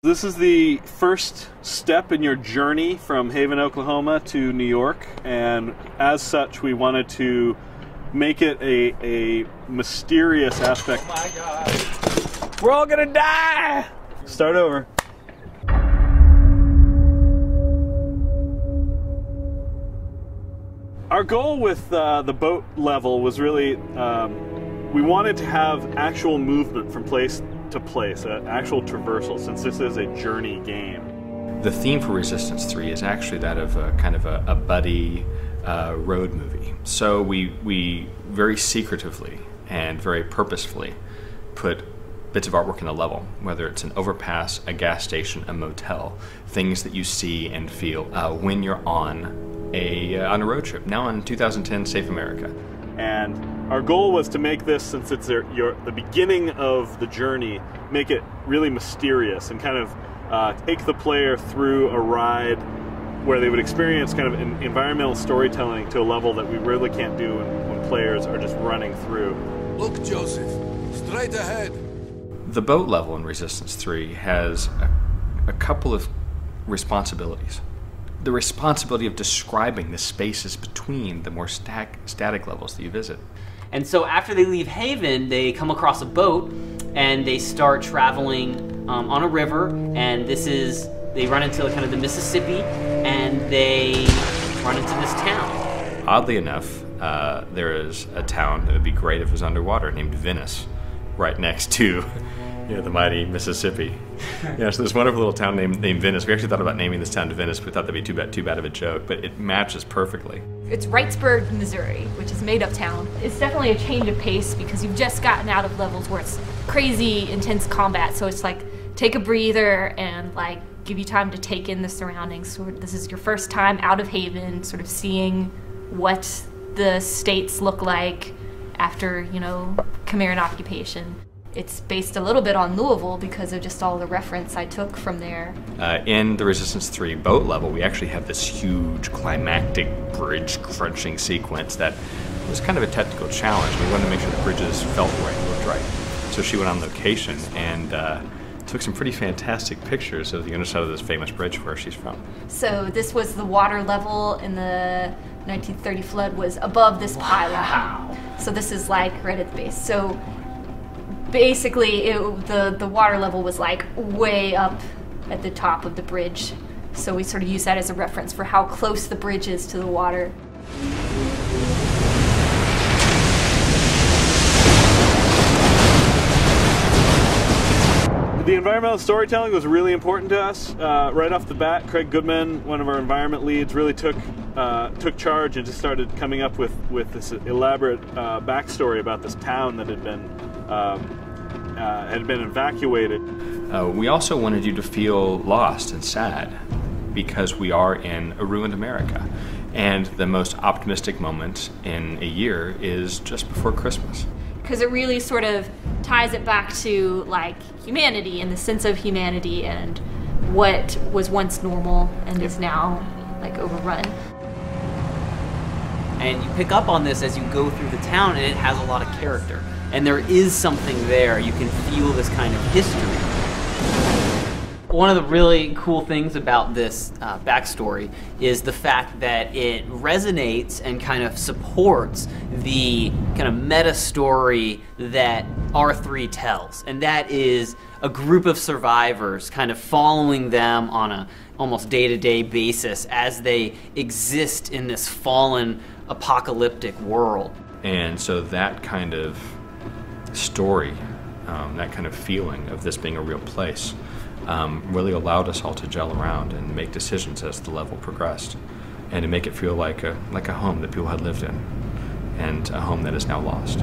This is the first step in your journey from Haven, Oklahoma to New York, and as such we wanted to make it a mysterious aspect. Oh my God. We're all gonna die! Start over. Our goal with the boat level was really, we wanted to have actual movement from place to place, actual traversal, since this is a journey game. The theme for Resistance 3 is actually that of kind of a buddy road movie. So we very secretively and very purposefully put bits of artwork in the level, whether it's an overpass, a gas station, a motel, things that you see and feel when you're on a road trip. Now in 2010 Safe America. And our goal was to make this, since it's the beginning of the journey, make it really mysterious and kind of take the player through a ride where they would experience kind of environmental storytelling to a level that we really can't do when players are just running through. Look, Joseph, straight ahead. The boat level in Resistance 3 has a couple of responsibilities. The responsibility of describing the spaces between the more static levels that you visit. And so after they leave Haven, they come across a boat and they start traveling on a river, and they run into kind of the Mississippi, and they run into this town. Oddly enough, there is a town that would be great if it was underwater named Venice, right next to the mighty Mississippi. So this wonderful little town named Venice. We actually thought about naming this town to Venice, but we thought that'd be too bad of a joke, but it matches perfectly. It's Wrightsburg, Missouri, which is a made-up town. It's definitely a change of pace because you've just gotten out of levels where it's crazy, intense combat, so it's like, take a breather and like give you time to take in the surroundings. So this is your first time out of Haven, sort of seeing what the states look like after, Khmer occupation. It's based a little bit on Louisville because of just all the reference I took from there. In the Resistance 3 boat level, we actually have this huge climactic bridge crunching sequence that was kind of a technical challenge. We wanted to make sure the bridges felt right, looked right. So she went on location and took some pretty fantastic pictures of the underside of this famous bridge where she's from. So this was the water level in the 1930 flood was above this pylon. Wow. So this is like right at the base. So basically, the water level was like way up at the top of the bridge. So we sort of use that as a reference for how close the bridge is to the water. The environmental storytelling was really important to us. Right off the bat, Craig Goodman, one of our environment leads, really took charge and just started coming up with this elaborate backstory about this town that had been evacuated. We also wanted you to feel lost and sad because we are in a ruined America. And the most optimistic moment in a year is just before Christmas. Because it really sort of ties it back to like humanity and the sense of humanity and what was once normal and is now like overrun. And you pick up on this as you go through the town, and it has a lot of character. And there is something there. You can feel this kind of history. One of the really cool things about this backstory is the fact that it resonates and kind of supports the kind of meta story that R3 tells. And that is a group of survivors kind of following them on a almost day-to-day basis as they exist in this fallen apocalyptic world. And so that kind of story, that kind of feeling of this being a real place, really allowed us all to gel around and make decisions as the level progressed, and to make it feel like a home that people had lived in, and a home that is now lost.